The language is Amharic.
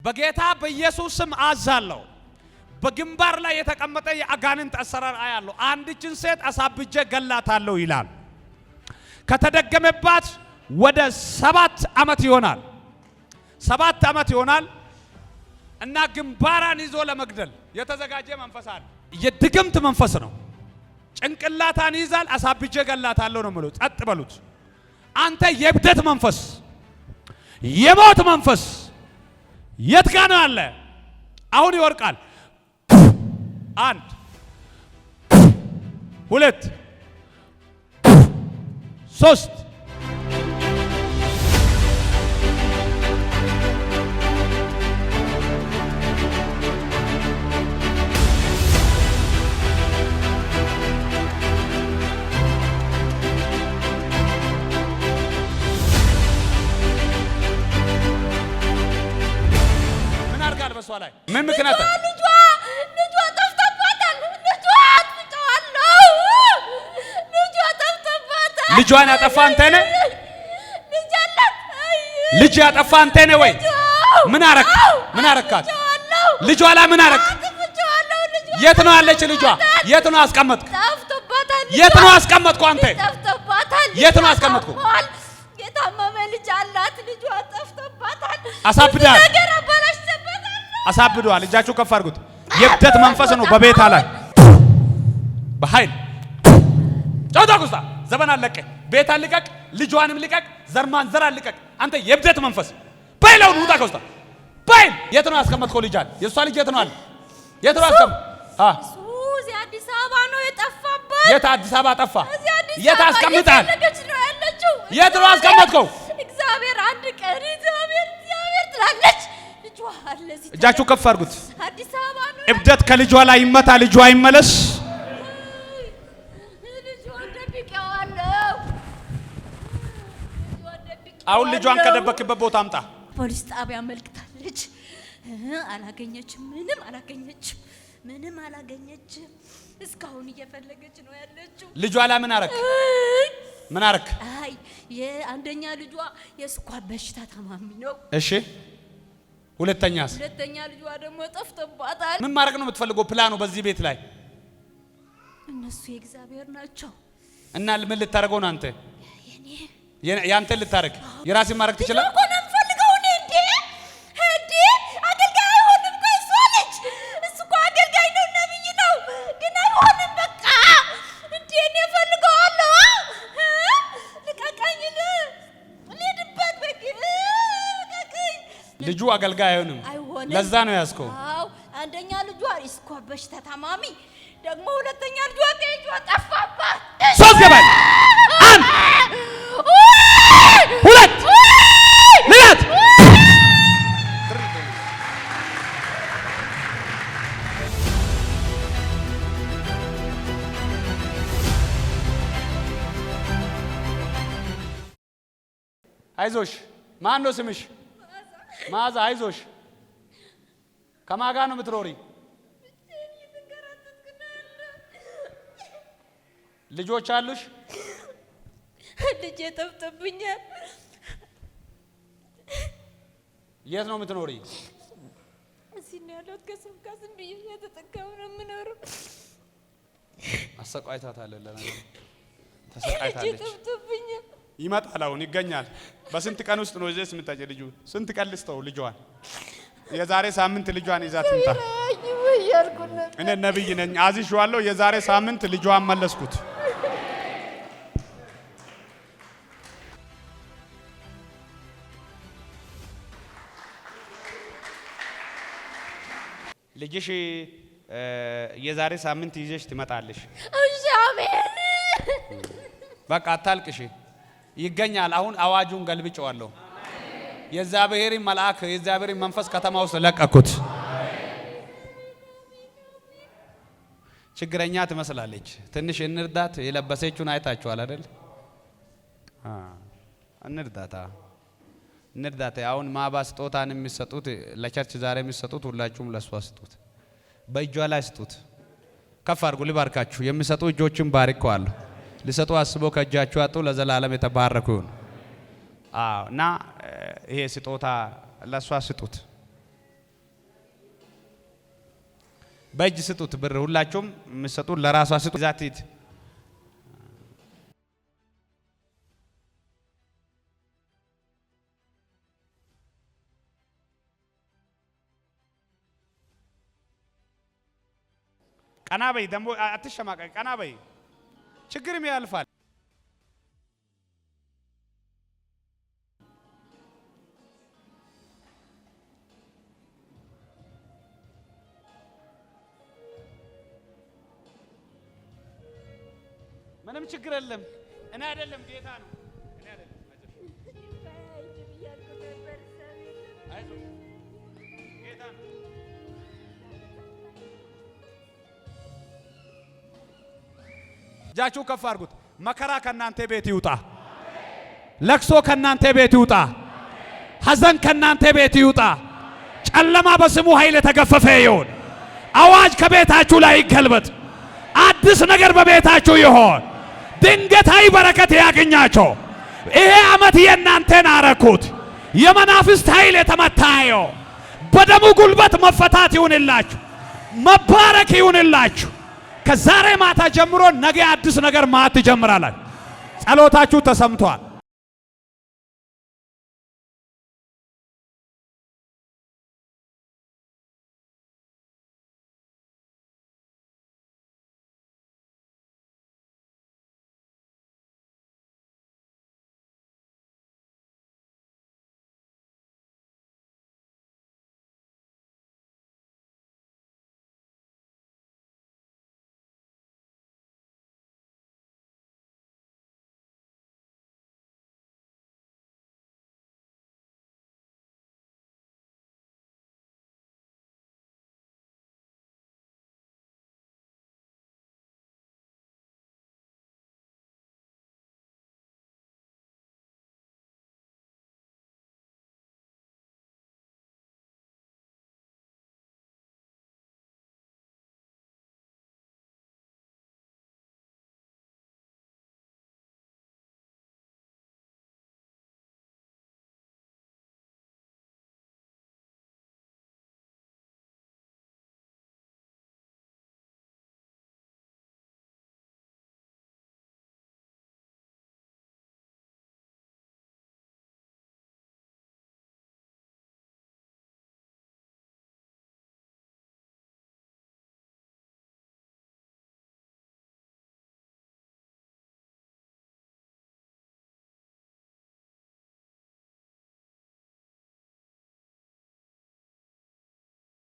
በጌታ በኢየሱስ ስም አዛለሁ። በግንባር ላይ የተቀመጠ የአጋንንት አሰራር አያለሁ። አንድችን ሴት አሳብጄ ገላታለሁ ይላል። ከተደገመባት ወደ 7 ዓመት ይሆናል። 7 ዓመት ይሆናል እና ግንባራን ይዞ ለመግደል የተዘጋጀ መንፈስ አለ። የድግምት መንፈስ ነው። ጭንቅላታን ይዛል። አሳብጄ ገላታለሁ ነው ማለት። ጸጥ በሉት። አንተ የብደት መንፈስ፣ የሞት መንፈስ የት ጋር ነው ያለ? አሁን ይወርቃል። 1 2 3 ላይ ምን ምክንያት ልጇ ጠፍቶባታል። ልጇን ያጠፋ አንተ ነህ? ልጅ ያጠፋ አንተ ነህ ወይ? ምን አረክ? ምን አረካት? ልጇ ላይ ምን አረክ? የት ነው ያለች ልጇ? የት ነው አስቀመጥክ? የት ነው አስቀመጥኩ? አንተ የት ነው አስቀመጥኩ? የታመመ ልጅ አላት። ልጇ ጠፍቶባታል። አሳብዳል። አሳብዷል። እጃችሁ ከፍ አድርጉት። የብደት መንፈስ ነው በቤታ ላይ በኃይል ጫውታ ጉስታ ዘበና ለቀ ቤታ ልቀቅ፣ ልጇንም ልቀቅ፣ ዘርማን ልቀቅ። አንተ የብደት መንፈስ ባይላው ውጣ ከውስታ ባይል። የት ነው ያስቀመጥከው? ልጅ አለ። የሷ ልጅ የት ነው አለ? የት ነው ያስቀመጥ? እዚህ አዲስ አበባ ነው የጠፋበት። የት አዲስ አበባ ጠፋ? የት አስቀምጣል? የት ነው ያስቀመጥከው? እግዚአብሔር አንድ ቀን እግዚአብሔር ትላለች። እጃችሁ ከፍ አድርጉት። አዲስ አበባ ነው። እብደት ከልጇ ላይ ይመታ፣ ልጇ ይመለስ። አሁን ልጇን ከደበክበት ቦታ አምጣ። ፖሊስ ጣቢያ መልክታለች። አላገኘችም። ምንም አላገኘችም። እስካሁን እየፈለገች ነው ያለችው። ልጇ ላይ ምን አረክ? ምን አረክ? አይ የአንደኛ ልጇ የስኳር በሽታ ታማሚ ነው። እሺ ሁለተኛ ልጇ ደግሞ ጠፍቶባታል። ምን ማድረግ ነው የምትፈልገው? ፕላኑ በዚህ ቤት ላይ እነሱ የእግዚአብሔር ናቸው እና ምን ልታረገው ነው አንተ? ያንተ ልታረግ የራስን ማድረግ ትችላለህ እኮ ነው የምፈልገው እኔ። እንዴ አገልጋይ አይሆንም እኮ እሱ ልጅ። እሱ እኮ አገልጋይ ነው፣ ነብይ ነው፣ ግን አይሆንም። በቃ እንዴ እኔ እፈልገዋለሁ። ልቀቀኝ፣ ልሄድበት በቃ ልቀቀኝ። ልጁ አገልጋይ አይሆንም። ለዛ ነው ያዝከው። አዎ አንደኛ ልጇ የስኳር በሽታ ታማሚ፣ ደግሞ ሁለተኛ ልጇ ከእጇ ጠፋባት። 3 ገባል 1 2 ንጋት አይዞሽ። ማን ነው ስምሽ? ማዛ። አይዞሽ። ከማን ጋር ነው የምትኖሪ? ልጆች አሉሽ? ልጄ ጠፍቶብኛል። የት ነው የምትኖሪ? እዚህ ነው ያለሁት። ከስም ብዬ እየተጠቀሙ ነው የምኖረው። አሰቃይታታለህ። ለነገሩ ተሰቃይታለች። ልጄ ጠፍቶብኛል። ይመጣል። አሁን ይገኛል። በስንት ቀን ውስጥ ነው እዚህ የምታጭ? ልጁ ስንት ቀን ልስጠው? ልጇን የዛሬ ሳምንት ልጇን ይዛ ትምጣ። እኔ ነብይ ነኝ፣ አዝዤዋለሁ። የዛሬ ሳምንት ልጇን መለስኩት። ልጅሽ የዛሬ ሳምንት ይዘሽ ትመጣለሽ። እሺ አሜን። በቃ አታልቅሽ። ይገኛል። አሁን አዋጁን ገልብጬዋለሁ። የእግዚአብሔር መልአክ የእግዚአብሔር መንፈስ ከተማ ውስጥ ለቀኩት። ችግረኛ ትመስላለች። ትንሽ እንርዳት። የለበሰችውን አይታችኋል አይደል? እንርዳታ። አሁን ማባ ስጦታን የሚሰጡት ለቸርች ዛሬ የሚሰጡት ሁላችሁም ለሷ ስጡት። በእጇ ላይ ስጡት። ከፍ አድርጉ። ልባርካችሁ። የሚሰጡ እጆችን ባርከዋለሁ። ሊሰጡ አስበው ከእጃችሁ አጡ። ለዘላለም የተባረኩ ይሁን። እና ይሄ ስጦታ ለሷ ስጡት። በእጅ ስጡት ብር ሁላችሁም የምትሰጡት ለራሷ ስጡ ዛቲት ቀና በይ ደሞ አትሸማቀቂ ቀና በይ ችግርም ያልፋል ምንም ችግር የለም እኔ አይደለም ጌታ ነው እኔ አይደለም አይዞህ ጌታ ነው እጃችሁ ከፍ አድርጉት መከራ ከናንተ ቤት ይውጣ ለቅሶ ከናንተ ቤት ይውጣ ሐዘን ከናንተ ቤት ይውጣ ጨለማ በስሙ ኃይል የተገፈፈ ይሁን አዋጅ ከቤታችሁ ላይ ይገልበጥ አዲስ ነገር በቤታችሁ ይሆን ድንገታዊ በረከት ያገኛቸው ይሄ ዓመት የናንተን አረኩት የመናፍስት ኃይል የተመታየው በደሙ ጉልበት መፈታት ይሁንላችሁ መባረክ ይሁንላችሁ ከዛሬ ማታ ጀምሮ ነገ አዲስ ነገር ማት ይጀምራል ጸሎታችሁ ተሰምቷል